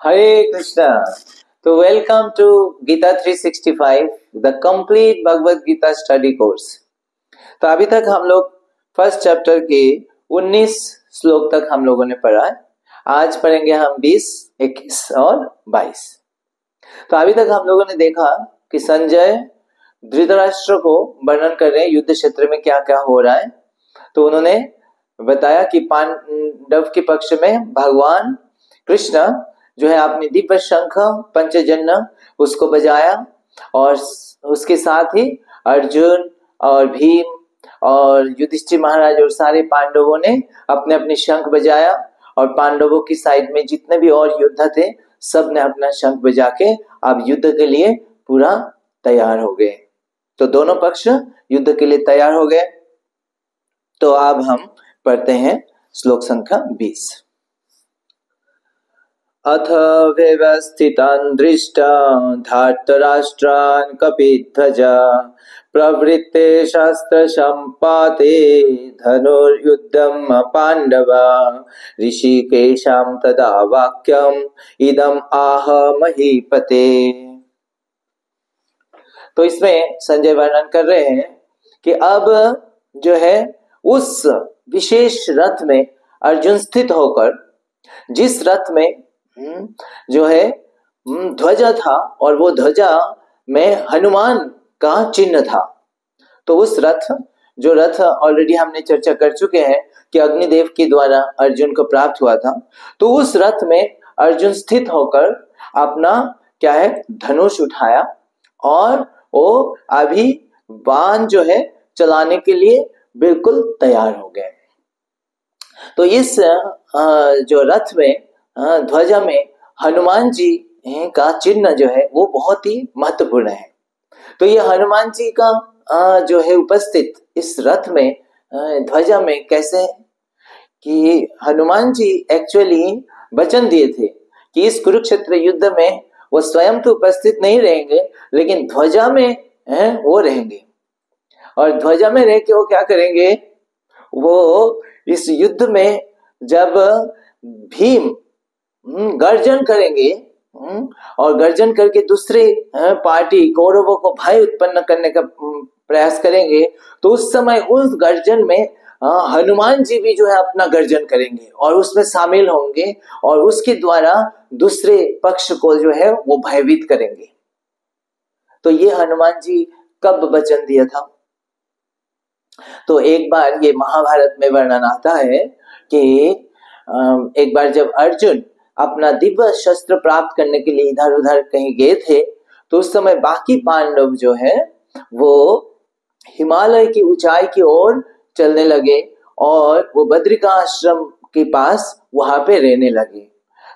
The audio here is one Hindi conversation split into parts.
हरे कृष्णा। तो welcome to Gita 365 the complete Bhagavad Gita study course. तो अभी तक हम लोग फर्स्ट चैप्टर के 19 श्लोक तक हम लोगों ने पढ़ा है। आज पढ़ेंगे हम 20, 21 और 22। तो अभी तक हम लोगों ने देखा कि संजय धृतराष्ट्र को वर्णन कर रहे हैं युद्ध क्षेत्र में क्या क्या हो रहा है। तो उन्होंने बताया कि पांडव के पक्ष में भगवान कृष्ण जो है अपनी दिव्य शंख पंचजन्य उसको बजाया और उसके साथ ही अर्जुन और भीम और युधिष्ठिर महाराज और सारे पांडवों ने अपने अपने शंख बजाया और पांडवों की साइड में जितने भी और योद्धा थे सब ने अपना शंख बजा के अब युद्ध के लिए पूरा तैयार हो गए। तो दोनों पक्ष युद्ध के लिए तैयार हो गए। तो अब हम पढ़ते हैं श्लोक संख्या 20। अथ व्यवस्थितान् दृष्टा धार्तराष्ट्रान् कपिध्वजा प्रवृत्ते शस्त्र संपाते धनुर्युद्धं पांडवा ऋषिकेशां तदा वाक्यम् इदम् आह महीपते। तो इसमें संजय वर्णन कर रहे हैं कि अब जो है उस विशेष रथ में अर्जुन स्थित होकर जिस रथ में जो है ध्वजा था और वो ध्वजा में हनुमान का चिन्ह था। तो उस रथ जो रथ ऑलरेडी हमने चर्चा कर चुके हैं कि अग्निदेव के द्वारा अर्जुन को प्राप्त हुआ था। तो उस रथ में अर्जुन स्थित होकर अपना क्या है धनुष उठाया और वो अभी बाण जो है चलाने के लिए बिल्कुल तैयार हो गए। तो इस जो रथ में ध्वजा में हनुमान जी का चिन्ह जो है वो बहुत ही महत्वपूर्ण है। तो ये हनुमान जी का जो है उपस्थित इस रथ में ध्वजा में कैसे कि हनुमान जी एक्चुअली वचन दिए थे कि इस कुरुक्षेत्र युद्ध में वो स्वयं तो उपस्थित नहीं रहेंगे लेकिन ध्वजा में वो रहेंगे। और ध्वजा में रह के वो क्या करेंगे, वो इस युद्ध में जब भीम गर्जन करेंगे और गर्जन करके दूसरे पार्टी कौरवों को भय उत्पन्न करने का प्रयास करेंगे तो उस समय उस गर्जन में हनुमान जी भी जो है अपना गर्जन करेंगे और उसमें शामिल होंगे और उसके द्वारा दूसरे पक्ष को जो है वो भयभीत करेंगे। तो ये हनुमान जी कब वचन दिया था? तो एक बार ये महाभारत में वर्णन आता है कि एक बार जब अर्जुन अपना दिव्य शस्त्र प्राप्त करने के लिए इधर उधर कहीं गए थे तो उस समय बाकी पांडव जो है वो हिमालय की ऊंचाई की ओर चलने लगे और वो बद्रिका आश्रम के पास वहां पे रहने लगे।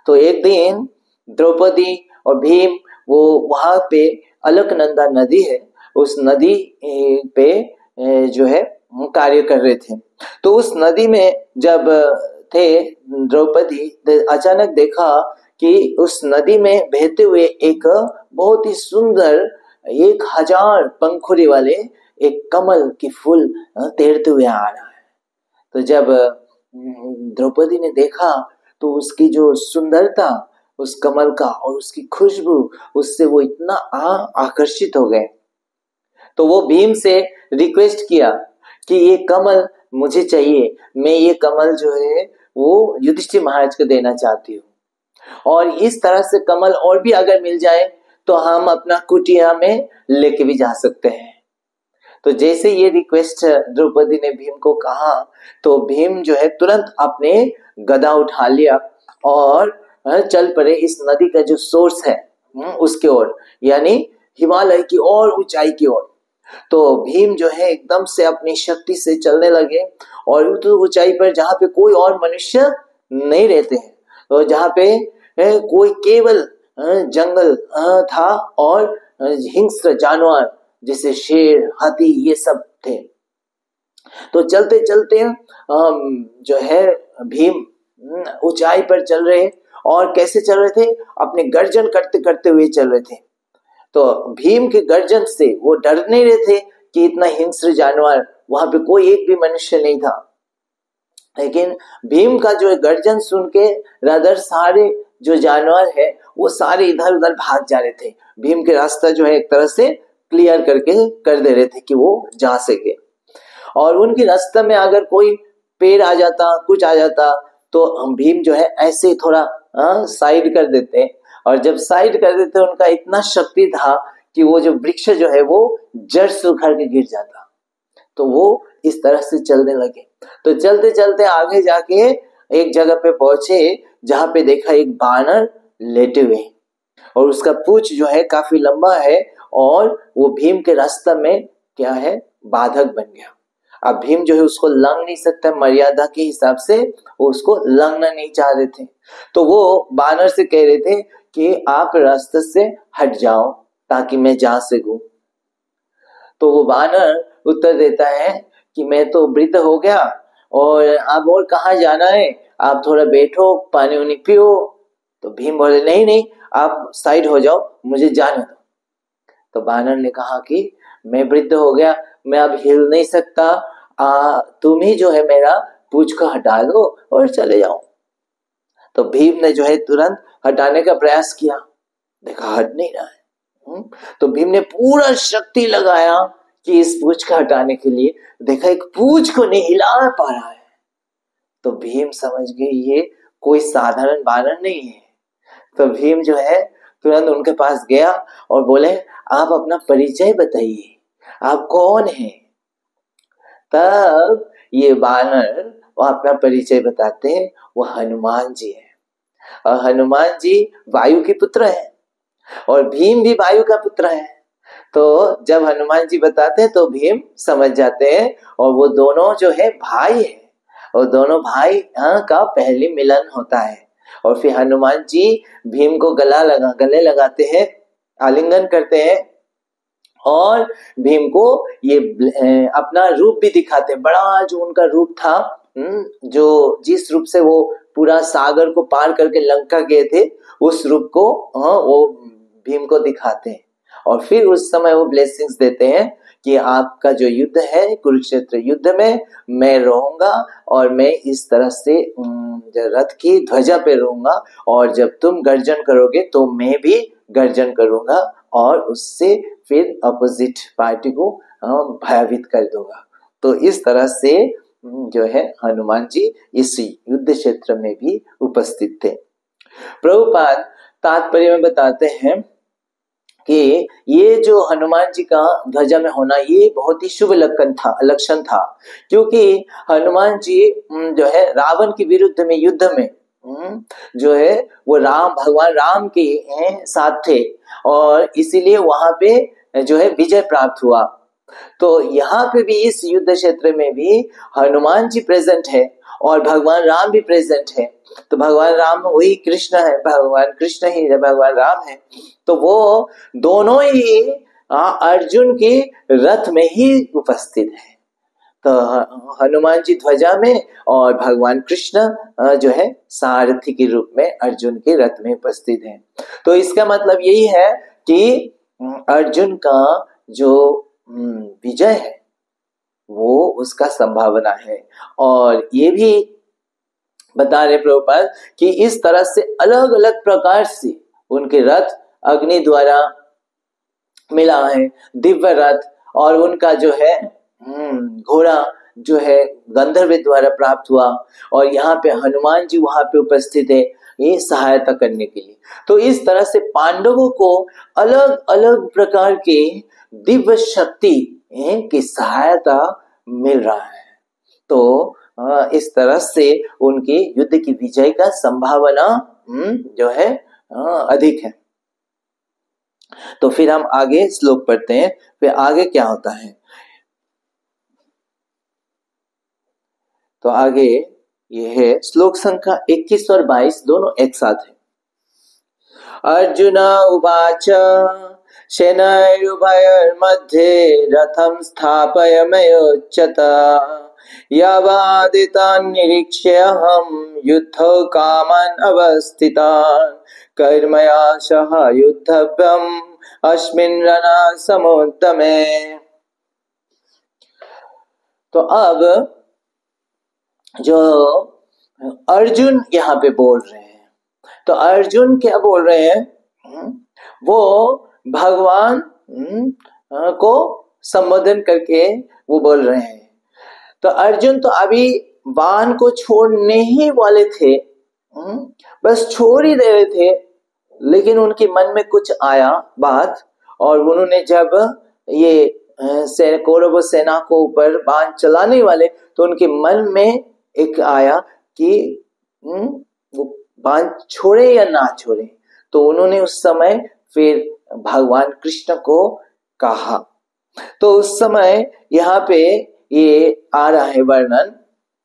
तो एक दिन द्रौपदी और भीम वो वहां पे अलकनंदा नदी है उस नदी पे जो है कार्य कर रहे थे। तो उस नदी में जब थे द्रौपदी अचानक देखा कि उस नदी में बहते हुए एक बहुत ही सुंदर 1000 पंखुड़ी वाले एक कमल की फूल तैरते हुए आ रहा है। तो जब द्रौपदी ने देखा तो उसकी जो सुंदरता उस कमल का और उसकी खुशबू उससे वो इतना आकर्षित हो गए। तो वो भीम से रिक्वेस्ट किया कि ये कमल मुझे चाहिए, मैं ये कमल जो है वो युधिष्ठिर महाराज को देना चाहती हूँ और इस तरह से कमल और भी अगर मिल जाए तो हम अपना कुटिया में लेके भी जा सकते हैं। तो जैसे ये रिक्वेस्ट द्रौपदी ने भीम को कहा तो भीम जो है तुरंत अपने गदा उठा लिया और चल पड़े इस नदी का जो सोर्स है उसके ओर, यानी हिमालय की और ऊंचाई की ओर। तो भीम जो है एकदम से अपनी शक्ति से चलने लगे और ऊंचाई पर जहाँ पे कोई और मनुष्य नहीं रहते हैं, तो जहाँ पे कोई केवल जंगल था और हिंस्र जानवर जैसे शेर हाथी ये सब थे। तो चलते चलते जो है भीम ऊंचाई पर चल रहे और कैसे चल रहे थे, अपने गर्जन करते करते हुए चल रहे थे। तो भीम के गर्जन से वो डर नहीं रहे थे कि इतना हिंस्र जानवर वहां पे कोई एक भी मनुष्य नहीं था। लेकिन भीम का जो गर्जन सुन के रादर सारे जो जानवर है वो सारे इधर उधर भाग जा रहे थे। भीम के रास्ता जो है एक तरह से क्लियर करके कर दे रहे थे कि वो जा सके। और उनके रास्ते में अगर कोई पेड़ आ जाता, कुछ आ जाता, तो हम भीम जो है ऐसे थोड़ा साइड कर देते। और जब साइड कर देते उनका इतना शक्ति था कि वो जो वृक्ष जो है वो जड़ से उखड़ के गिर जाता। तो वो इस तरह से चलने लगे। तो चलते चलते आगे जाके एक जगह पे पहुंचे जहां पे देखा एक बानर लेटे हुए और उसका पूंछ जो है काफी लंबा है और वो भीम के रास्ते में क्या है, बाधक बन गया। अब भीम जो है उसको लंघ नहीं सकता, मर्यादा के हिसाब से वो उसको लंघना नहीं चाह रहे थे। तो वो बानर से कह रहे थे कि आप रास्ते से हट जाओ ताकि मैं जा सकूं। तो वो बानर उत्तर देता है कि मैं तो वृद्ध हो गया और आप और कहाँ जाना है, आप थोड़ा बैठो, पानी वानी पियो। तो भीम बोले नहीं नहीं, आप साइड हो जाओ, मुझे जाने दो। तो बानर ने कहा कि मैं वृद्ध हो गया, मैं अब हिल नहीं सकता, तुम ही जो है मेरा पूंछ को हटा दो और चले जाओ। तो भीम ने जो है तुरंत हटाने का प्रयास किया, देखा हट नहीं रहा है। तो भीम ने पूरा शक्ति लगाया कि इस पूंछ को हटाने के लिए, देखा एक पूंछ को नहीं हिला पा रहा है। तो भीम समझ गए ये कोई साधारण बानर नहीं है। तो भीम जो है तुरंत उनके पास गया और बोले आप अपना परिचय बताइए, आप कौन हैं। तब ये बानर वो अपना परिचय बताते हैं, वो हनुमान जी है। और हनुमान जी वायु के पुत्र है और भीम भी वायु का पुत्र है। तो जब हनुमान जी बताते हैं तो भीम समझ जाते हैं और वो दोनों जो है भाई है और दोनों भाई का पहली मिलन होता है। और फिर हनुमान जी भीम को गले लगाते हैं, आलिंगन करते हैं और भीम को ये अपना रूप भी दिखाते हैं। बड़ा जो उनका रूप था, जो जिस रूप से वो पूरा सागर को पार करके लंका गए थे, उस रूप को वो भीम को दिखाते हैं। और फिर उस समय वो ब्लेसिंग्स देते हैं कि आपका जो युद्ध है कुरुक्षेत्र युद्ध में मैं रहूंगा और मैं इस तरह से रथ की ध्वजा पे रहूंगा और जब तुम गर्जन करोगे तो मैं भी गर्जन करूंगा और उससे फिर अपोजिट पार्टी को भयभीत कर दूंगा। तो इस तरह से जो है हनुमान जी इस युद्ध क्षेत्र में भी उपस्थित थे। प्रभुपाद तात्पर्य में बताते हैं कि ये जो हनुमान जी का ध्वजा में होना ये बहुत ही शुभ लक्षण था क्योंकि हनुमान जी जो है रावण के विरुद्ध में युद्ध में जो है वो भगवान राम के साथ थे और इसीलिए वहां पे जो है विजय प्राप्त हुआ। तो यहाँ पे भी इस युद्ध क्षेत्र में भी हनुमान जी प्रेजेंट है और भगवान राम भी प्रेजेंट है। तो भगवान राम वही कृष्ण है, भगवान कृष्ण ही भगवान राम है। तो वो दोनों ही अर्जुन के रथ में ही उपस्थित है। तो हनुमान जी ध्वजा में और भगवान कृष्ण जो है सारथी के रूप में अर्जुन के रथ में उपस्थित है। तो इसका मतलब यही है कि अर्जुन का जो विजय है वो उसका संभावना है। और ये भी बता रहे प्रभुपाद कि इस तरह से अलग अलग प्रकार से उनके रथ अग्नि द्वारा मिला है, दिव्य रथ, और उनका जो है घोड़ा जो है गंधर्व द्वारा प्राप्त हुआ और यहाँ पे हनुमान जी वहां पे उपस्थित है ये सहायता करने के लिए। तो इस तरह से पांडवों को अलग अलग प्रकार के दिव्य शक्ति की सहायता मिल रहा है। तो इस तरह से उनके युद्ध की विजय का संभावना जो है अधिक है। तो फिर हम आगे श्लोक पढ़ते हैं, फिर आगे क्या होता है। तो आगे ये है श्लोक संख्या 21 और 22 दोनों एक साथ है। अर्जुन उवाच सेनैरुभयोर्मध्ये रथं स्थापयमयोच्यत यावादितान् निरीक्ष्यहं युद्धकामान् अवस्थितान् कर्मया सह युद्धव्यम् अस्मिन् रणसमुद्यमे। तो अब जो अर्जुन यहाँ पे बोल रहे हैं तो अर्जुन क्या बोल रहे हैं? वो भगवान को संबोधन करके वो बोल रहे हैं। तो अर्जुन तो अभी बाण को छोड़ने ही वाले थे, बस छोड़ ही रहे थे, लेकिन उनके मन में कुछ आया बात, और उन्होंने जब ये कौरव सेना को ऊपर बाण चलाने वाले, तो उनके मन में एक आया कि वो बाण छोड़े या ना छोड़े। तो उन्होंने उस समय फिर भगवान कृष्ण को कहा। तो उस समय यहाँ पे ये आ रहा है वर्णन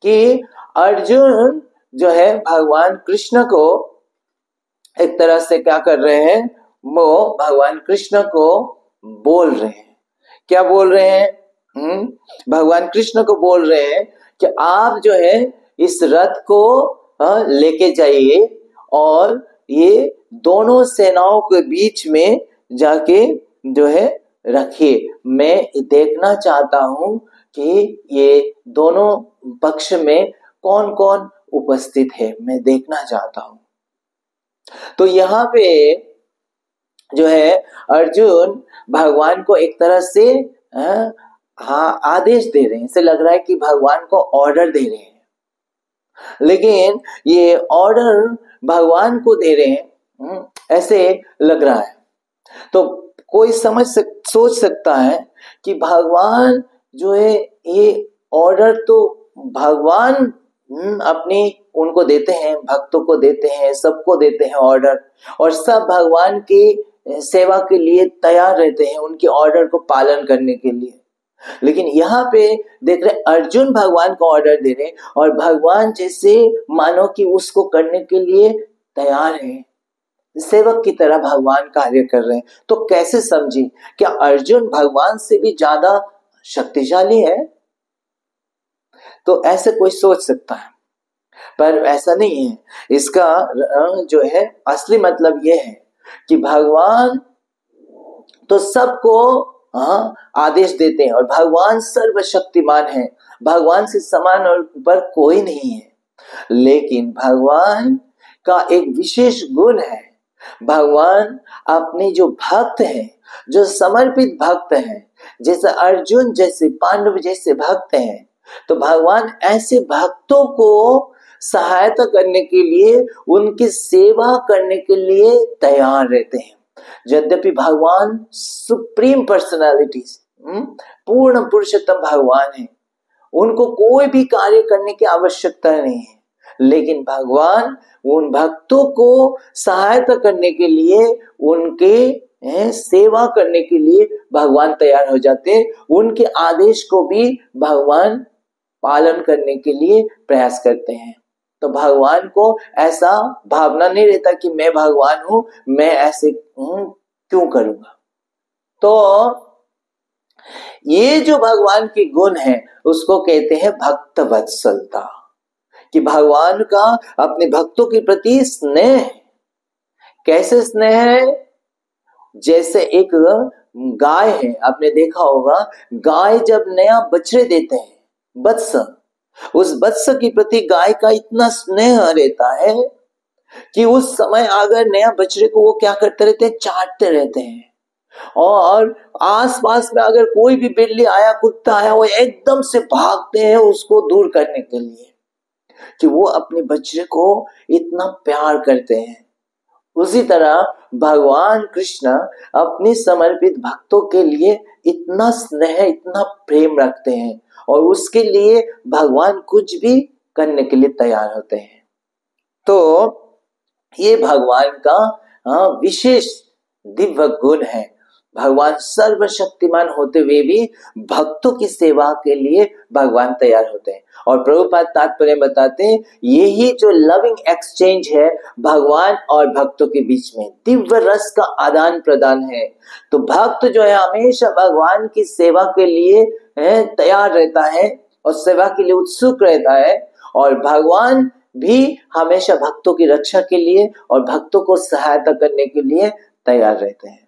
कि अर्जुन जो है भगवान कृष्ण को एक तरह से क्या कर रहे हैं, वो भगवान कृष्ण को बोल रहे हैं। क्या बोल रहे हैं? भगवान कृष्ण को बोल रहे हैं कि आप जो है इस रथ को लेके जाइए और ये दोनों सेनाओं के बीच में जाके जो है रखिए। मैं देखना चाहता हूं कि ये दोनों पक्ष में कौन कौन उपस्थित है, मैं देखना चाहता हूं। तो यहाँ पे जो है अर्जुन भगवान को एक तरह से आदेश दे रहे हैं। इसे लग रहा है कि भगवान को ऑर्डर दे रहे हैं, लेकिन ये ऑर्डर भगवान को दे रहे हैं ऐसे लग रहा है। तो कोई सोच सकता है कि भगवान जो है ये ऑर्डर तो भगवान अपनी उनको देते हैं, भक्तों को देते हैं, सबको देते हैं ऑर्डर, और सब भगवान की सेवा के लिए तैयार रहते हैं, उनके ऑर्डर को पालन करने के लिए। लेकिन यहाँ पे देख रहे अर्जुन भगवान को ऑर्डर दे रहे हैं और भगवान जैसे मानो कि उसको करने के लिए तैयार है, सेवक की तरह भगवान कार्य कर रहे हैं। तो कैसे समझे, क्या अर्जुन भगवान से भी ज्यादा शक्तिशाली है? तो ऐसे कोई सोच सकता है, पर ऐसा नहीं है। इसका जो है असली मतलब यह है कि भगवान तो सबको आदेश देते हैं और भगवान सर्वशक्तिमान है, भगवान से समान और पर कोई नहीं है। लेकिन भगवान का एक विशेष गुण है, भगवान अपने जो भक्त हैं, जो समर्पित भक्त हैं, जैसे अर्जुन जैसे, पांडव जैसे भक्त हैं, तो भगवान ऐसे भक्तों को सहायता करने के लिए, उनकी सेवा करने के लिए तैयार रहते हैं। यद्यपि भगवान सुप्रीम पर्सनालिटीज, पूर्ण पुरुषोत्तम भगवान है, उनको कोई भी कार्य करने की आवश्यकता नहीं है, लेकिन भगवान उन भक्तों को सहायता करने के लिए, उनके सेवा करने के लिए भगवान तैयार हो जाते हैं। उनके आदेश को भी भगवान पालन करने के लिए प्रयास करते हैं। तो भगवान को ऐसा भावना नहीं रहता कि मैं भगवान हूं, मैं ऐसे क्यों करूंगा। तो ये जो भगवान के गुण है उसको कहते हैं भक्त वत्सलता, कि भगवान का अपने भक्तों के प्रति स्नेह है। कैसे स्नेह है? जैसे एक गाय है, आपने देखा होगा, गाय जब नया बछड़े देते हैं, वत्स, उस वत्स के प्रति गाय का इतना स्नेह रहता है कि उस समय अगर नया बछड़े को वो क्या करते रहते हैं, चाटते रहते हैं, और आसपास में अगर कोई भी बिल्ली आया, कुत्ता आया, वो एकदम से भागते हैं उसको दूर करने के लिए, कि वो अपने बच्चे को इतना प्यार करते हैं। उसी तरह भगवान कृष्ण अपने समर्पित भक्तों के लिए इतना स्नेह, इतना प्रेम रखते हैं, और उसके लिए भगवान कुछ भी करने के लिए तैयार होते हैं। तो ये भगवान का विशेष दिव्य गुण है। भगवान सर्वशक्तिमान होते हुए भी भक्तों की सेवा के लिए भगवान तैयार होते हैं। और प्रभुपाद तात्पर्य बताते हैं, यही जो लविंग एक्सचेंज है भगवान और भक्तों के बीच में, दिव्य रस का आदान प्रदान है। तो भक्त जो है हमेशा भगवान की सेवा के लिए तैयार रहता है और सेवा के लिए उत्सुक रहता है, और भगवान भी हमेशा भक्तों की रक्षा के लिए और भक्तों को सहायता करने के लिए तैयार रहते हैं।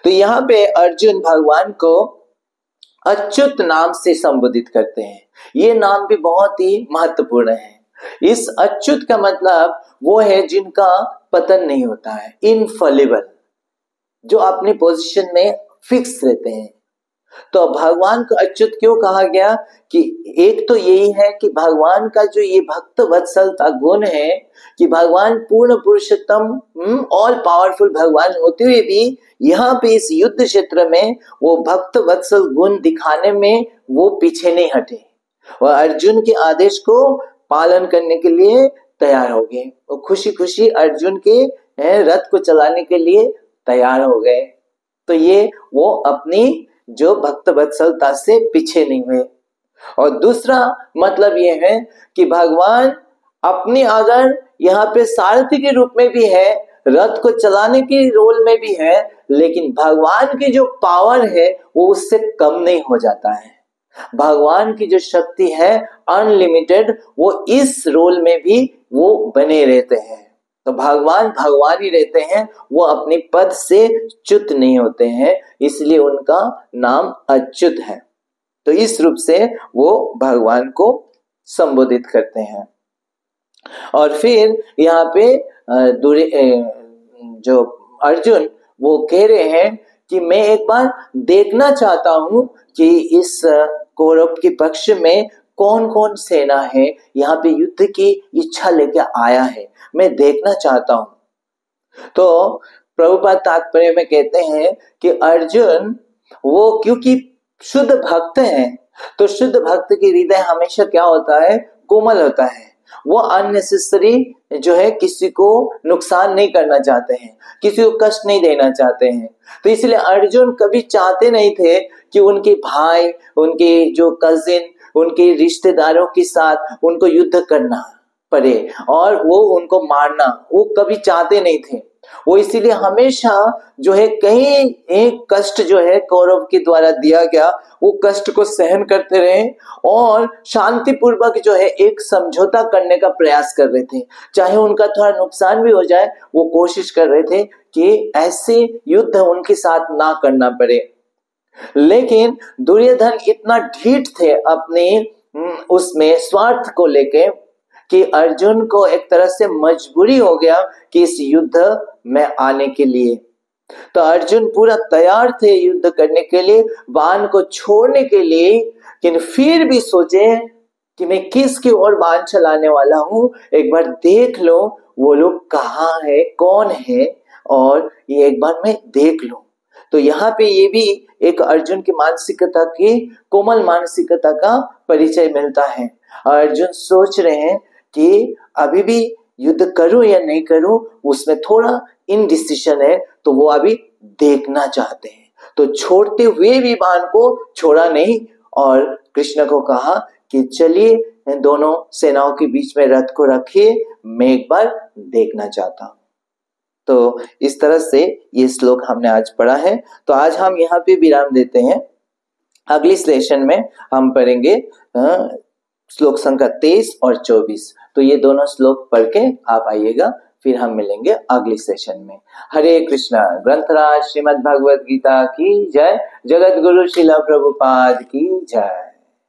तो यहाँ पे अर्जुन भगवान को अच्युत नाम से संबोधित करते हैं। ये नाम भी बहुत ही महत्वपूर्ण है। इस अच्युत का मतलब वो है जिनका पतन नहीं होता है, इनफॉलिबल, जो अपनी पोजीशन में फिक्स रहते हैं। तो भगवान को अच्युत क्यों कहा गया कि एक तो यही है कि भगवान का जो ये भक्त वत्सलता गुण है कि भगवान पूर्ण पुरुषोत्तम ऑल पावरफुल भगवान होते हुए भी यहाँ पे इस युद्ध क्षेत्र में वो भक्त वत्सल गुण दिखाने में वो पीछे नहीं हटे, और अर्जुन के आदेश को पालन करने के लिए तैयार हो गए। वो खुशी खुशी अर्जुन के रथ को चलाने के लिए तैयार हो गए। तो ये वो अपनी जो भक्त वत्सलता से पीछे नहीं हुए। और दूसरा मतलब ये है कि भगवान अपने अगर यहाँ पे सारथी के रूप में भी है, रथ को चलाने के रोल में भी है, लेकिन भगवान की जो पावर है वो उससे कम नहीं हो जाता है। भगवान की जो शक्ति है अनलिमिटेड, वो इस रोल में भी वो बने रहते हैं। तो भगवान भगवान ही रहते हैं, वो अपने पद से च्युत नहीं होते हैं, इसलिए उनका नाम अच्युत है। तो इस रूप से वो भगवान को संबोधित करते हैं। और फिर यहाँ पे जो अर्जुन वो कह रहे हैं कि मैं एक बार देखना चाहता हूं कि इस कौरव के पक्ष में कौन कौन सेना है, यहाँ पे युद्ध की इच्छा लेके आया है, मैं देखना चाहता हूं। तो प्रभुपाद तात्पर्य में कहते हैं कि अर्जुन वो क्योंकि शुद्ध भक्त है, तो शुद्ध भक्त की हृदय हमेशा क्या होता है, कोमल होता है। वो अननेसेसरी जो है किसी को नुकसान नहीं करना चाहते हैं, किसी को कष्ट नहीं देना चाहते हैं। तो इसलिए अर्जुन कभी चाहते नहीं थे कि उनके भाई, उनके जो कजिन, उनके रिश्तेदारों के साथ उनको युद्ध करना पड़े और वो उनको मारना, वो कभी चाहते नहीं थे। वो इसीलिए हमेशा जो है कहीं एक कष्ट जो है कौरव के द्वारा दिया गया, वो कष्ट को सहन करते रहे और शांति पूर्वक जो है एक समझौता करने का प्रयास कर रहे थे। चाहे उनका थोड़ा नुकसान भी हो जाए, वो कोशिश कर रहे थे कि ऐसे युद्ध उनके साथ ना करना पड़े। लेकिन दुर्योधन इतना ढीठ थे अपने उसमें स्वार्थ को लेके कि अर्जुन को एक तरह से मजबूरी हो गया कि इस युद्ध में आने के लिए। तो अर्जुन पूरा तैयार थे युद्ध करने के लिए, बाण को छोड़ने के लिए, लेकिन फिर भी सोचे कि मैं किसकी ओर बाण चलाने वाला हूं, एक बार देख लो वो लोग कहाँ है, कौन है, और ये एक बार मैं देख लूं। तो यहाँ पे ये भी एक अर्जुन की मानसिकता की कोमल मानसिकता का परिचय मिलता है। अर्जुन सोच रहे हैं कि अभी भी युद्ध करूं या नहीं करूं, उसमें थोड़ा इनडिसिशन है, तो वो अभी देखना चाहते हैं। तो छोड़ते हुए भी बाण को छोड़ा नहीं और कृष्ण को कहा कि चलिए दोनों सेनाओं के बीच में रथ को रखिए, मैं एक बार देखना चाहता हूं। तो इस तरह से ये श्लोक हमने आज पढ़ा है। तो आज हम यहाँ पे विराम देते हैं। अगली सेशन में हम पढ़ेंगे श्लोक संख्या 23 और 24। तो ये दोनों श्लोक पढ़ के आप आइएगा, फिर हम मिलेंगे अगली सेशन में। हरे कृष्णा। ग्रंथराज श्रीमद् भगवद गीता की जय। जगत गुरु श्रील प्रभुपाद की जय।